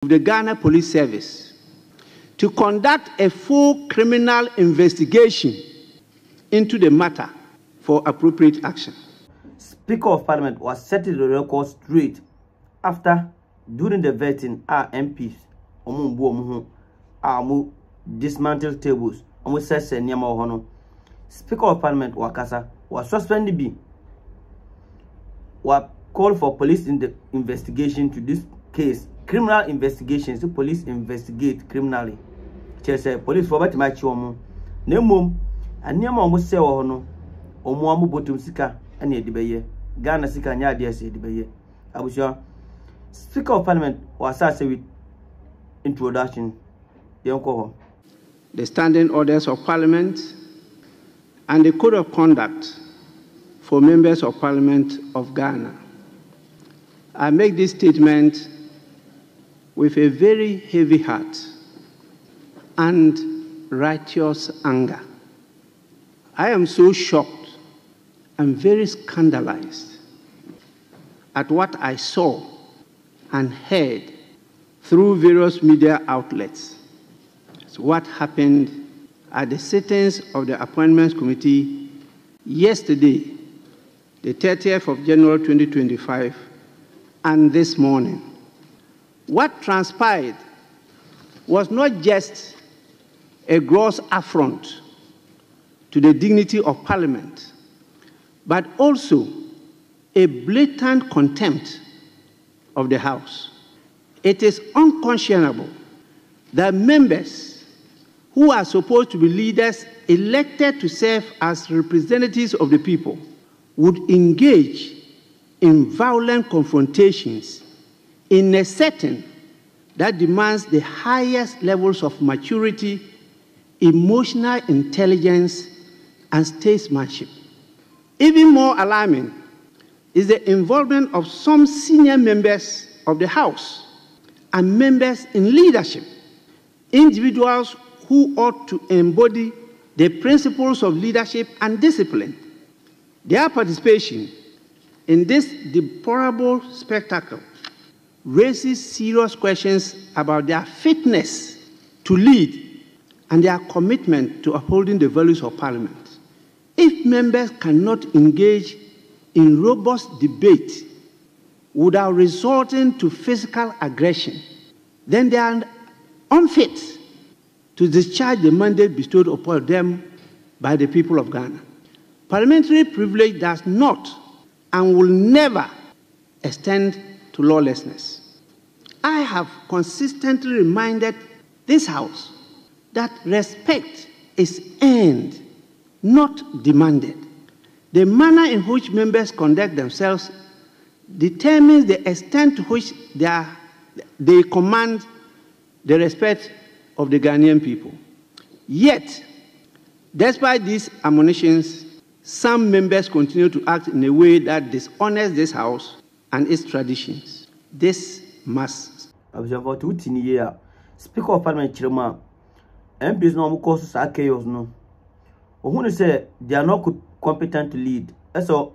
the Ghana Police Service to conduct a full criminal investigation into the matter for appropriate action. Speaker of Parliament was setting the record straight after, during the vetting, our MPs dismantled tables. Speaker of Parliament was suspended was called for police investigation to this case. Criminal investigations, the police investigate criminally. Police for what match you Nemum and Nemo almost say or no Omuamu Botum Sika and Yedibeye. Ghana Sika Nya DSA Dibeye. I was sure Speaker of Parliament was asked with introduction. The standing orders of Parliament and the code of conduct for members of Parliament of Ghana. I make this statement with a very heavy heart and righteous anger. I am so shocked and very scandalized at what I saw and heard through various media outlets. It's what happened at the sittings of the Appointments Committee yesterday, the 30th of January 2025, and this morning. What transpired was not just a gross affront to the dignity of Parliament, but also a blatant contempt of the House. It is unconscionable that members who are supposed to be leaders elected to serve as representatives of the people would engage in violent confrontations in a setting that demands the highest levels of maturity, emotional intelligence, and statesmanship. Even more alarming is the involvement of some senior members of the House and members in leadership, individuals who ought to embody the principles of leadership and discipline. Their participation in this deplorable spectacle raises serious questions about their fitness to lead and their commitment to upholding the values of Parliament. If members cannot engage in robust debate without resorting to physical aggression, then they are unfit to discharge the mandate bestowed upon them by the people of Ghana. Parliamentary privilege does not and will never extend to lawlessness. I have consistently reminded this House that respect is earned, not demanded. The manner in which members conduct themselves determines the extent to which they command the respect of the Ghanaian people. Yet, despite these admonitions, some members continue to act in a way that dishonors this House and its traditions. This must. Speaker of Parliament Chirma, MPs no cause chaos no. Who say they are not competent to lead. So,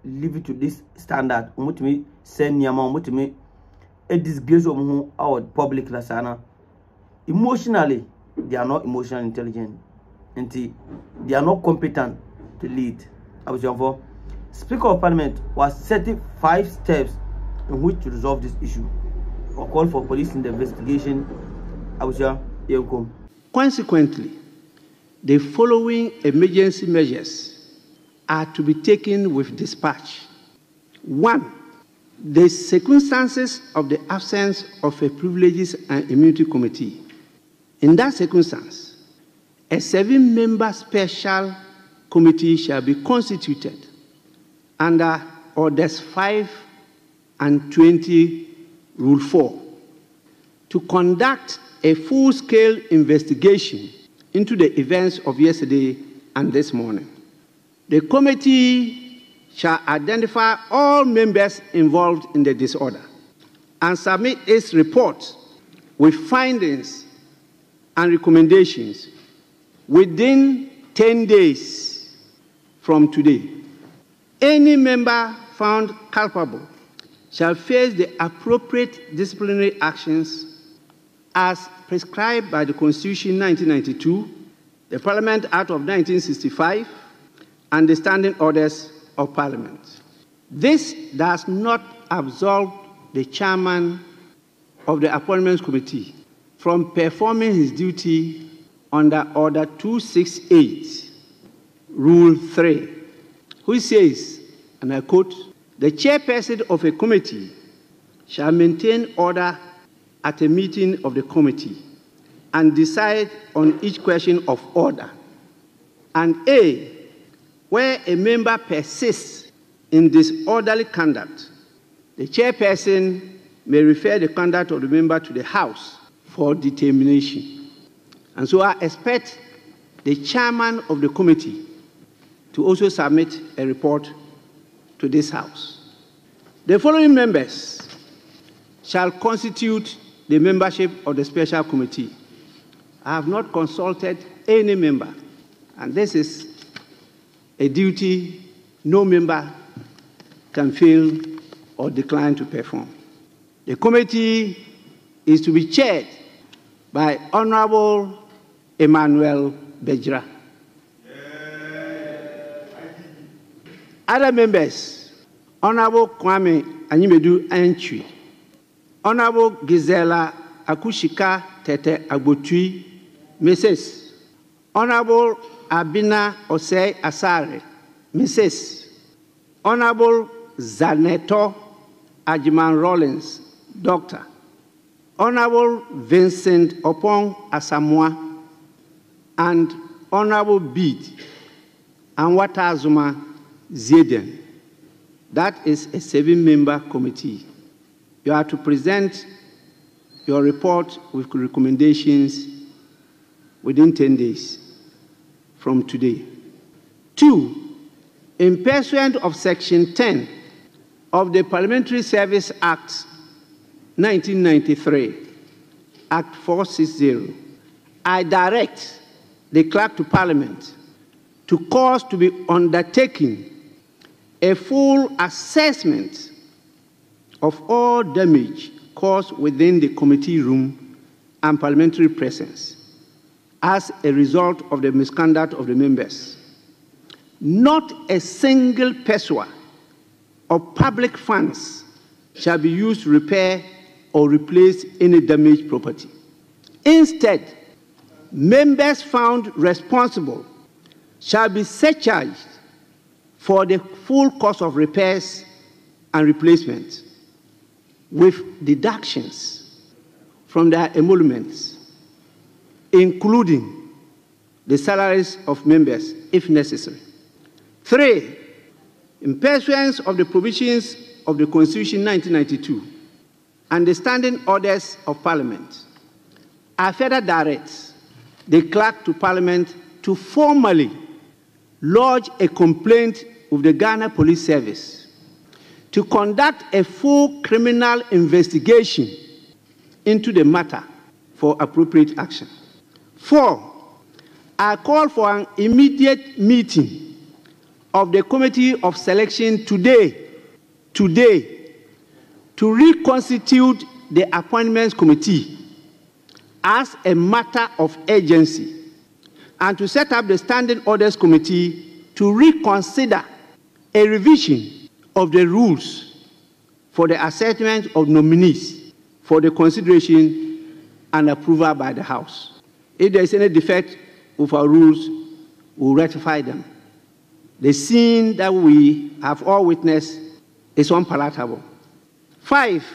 leave it to this standard. Send Yama a disgrace of our public lasana. Emotionally, they are not emotionally intelligent. And they are not competent to lead. Speaker of Parliament was setting 5 steps in which to resolve this issue or call for police investigation. Consequently, the following emergency measures are to be taken with dispatch. 1. The circumstances of the absence of a Privileges and Immunity Committee. In that circumstance, a 7-member special committee shall be constituted under Orders 5 and 20, Rule 4, to conduct a full-scale investigation into the events of yesterday and this morning. The committee shall identify all members involved in the disorder and submit its report with findings and recommendations within 10 days from today. Any member found culpable shall face the appropriate disciplinary actions as prescribed by the Constitution 1992, the Parliament Act of 1965, and the Standing Orders of Parliament. This does not absolve the chairman of the Appointments Committee from performing his duty under Order 268, Rule 3, which says, and I quote, "The chairperson of a committee shall maintain order at a meeting of the committee and decide on each question of order. And A, where a member persists in disorderly conduct, the chairperson may refer the conduct of the member to the House for determination." And so I expect the chairman of the committee to also submit a report to this House. The following members shall constitute the membership of the special committee. I have not consulted any member, and this is a duty no member can fail or decline to perform. The committee is to be chaired by Honorable Emmanuel Bejra. Other members, Honorable Kwame Anyimedu Antwi, Honorable Gisela Akushika Tete Agbotui, Mrs. Honorable Abina Osei Asare, Mrs. Honorable Zaneto Ajiman Rollins, Doctor. Honorable Vincent Opong Asamoah, and Honorable Bede Anwata Zuma Zeden. That is a 7-member committee. You are to present your report with recommendations within 10 days from today. 2, in pursuant of Section 10 of the Parliamentary Service Act 1993, Act 460, I direct the Clerk to Parliament to cause to be undertaken a full assessment of all damage caused within the committee room and parliamentary presence as a result of the misconduct of the members. Not a single peso of public funds shall be used to repair or replace any damaged property. Instead, members found responsible shall be surcharged for the full cost of repairs and replacement, with deductions from their emoluments, including the salaries of members, if necessary. 3, in pursuance of the provisions of the Constitution 1992 and the Standing Orders of Parliament, I further direct the Clerk to Parliament to formally lodge a complaint with the Ghana Police Service to conduct a full criminal investigation into the matter for appropriate action. 4, I call for an immediate meeting of the Committee of Selection today, to reconstitute the Appointments Committee as a matter of urgency and to set up the Standing Orders Committee to reconsider a revision of the rules for the assessment of nominees for the consideration and approval by the House. If there is any defect with our rules, we'll rectify them. The scene that we have all witnessed is unpalatable. 5,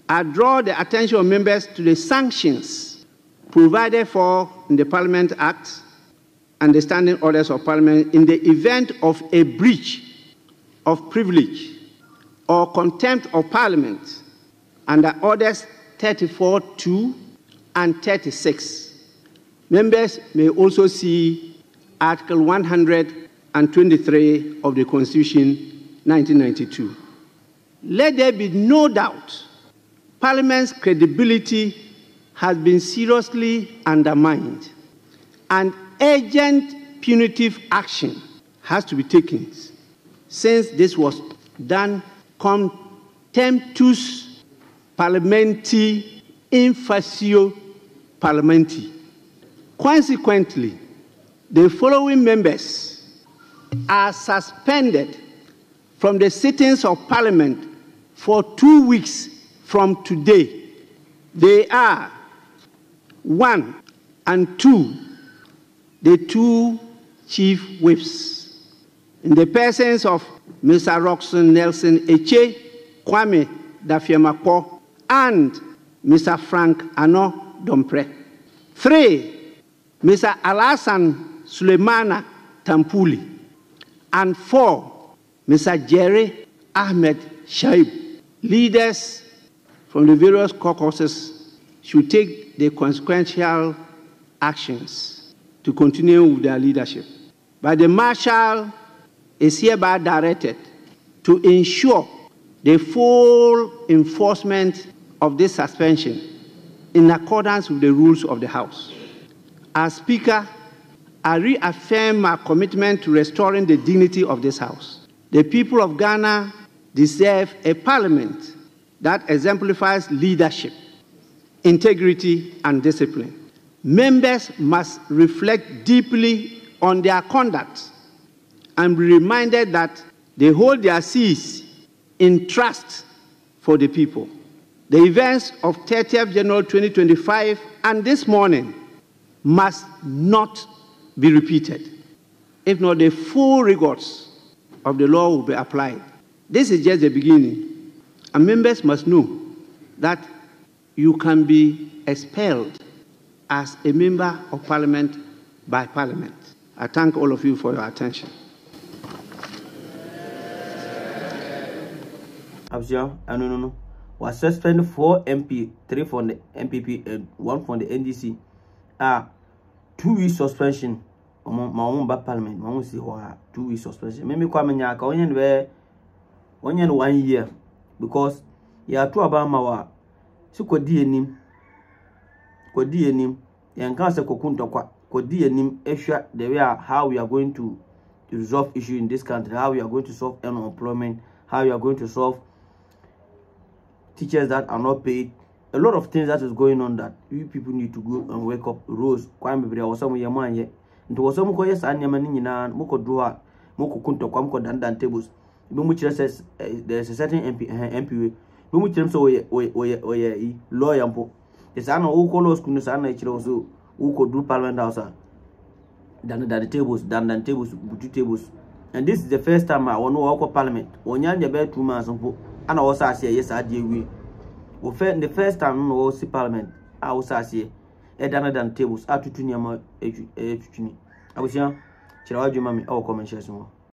I draw the attention of members to the sanctions provided for in the Parliament Act and the Standing Orders of Parliament in the event of a breach of privilege or contempt of Parliament under Orders 34(2) and 36. Members may also see Article 123 of the Constitution 1992. Let there be no doubt, Parliament's credibility has been seriously undermined, and urgent punitive action has to be taken since this was done come temptus parliamenti in facio parlamenti. Consequently, the following members are suspended from the sittings of Parliament for 2 weeks from today. They are 1 and 2, the 2 chief whips, in the persons of Mr. Roxon Nelson Eche, Kwame Dafiamako, and Mr. Frank Ano Dompre. 3, Mr. Alasan Suleimana Tampuli. And 4, Mr. Jerry Ahmed Shaib. Leaders from the various caucuses should take the consequential actions to continue with their leadership. But the Marshal is hereby directed to ensure the full enforcement of this suspension in accordance with the rules of the House. As Speaker, I reaffirm my commitment to restoring the dignity of this House. The people of Ghana deserve a parliament that exemplifies leadership, integrity, and discipline. Members must reflect deeply on their conduct and be reminded that they hold their seats in trust for the people. The events of 30th January 2025 and this morning must not be repeated. If not, the full rigors of the law will be applied. This is just the beginning. And members must know that you can be expelled as a member of Parliament by Parliament. I thank all of you for your attention. Absia, no. Was suspended 4 MP, 3 from the MPP, and 1 from the NDC. 2 weeks suspension. My own back Parliament. My own see 2 weeks suspension. Maybe come in your 1 year because you are too about my so could nim. And cancer cokunta could nim extra the way how we are going to resolve issue in this country, how we are going to solve unemployment, how we are going to solve teachers that are not paid. A lot of things that is going on that you people need to go and wake up. Rose, kwame bria wasam yaman ye. Nto wasam ko yes anyama ni nyina moko doa moko kunto kwam ko dandan tables. Be mu kire says there's a certain MP be mu kire so oye lawyer mpo. It's an o ko law school no sa na kire so who could do Parliament House dandan tables butu tables. And this is the first time I want to walk Parliament. Onyanja be 2 months mpo. And I was say yes, I did. The first time no see Parliament, I was say than tables. I to Tunyama. I was young. Chiraju Mami, our comment.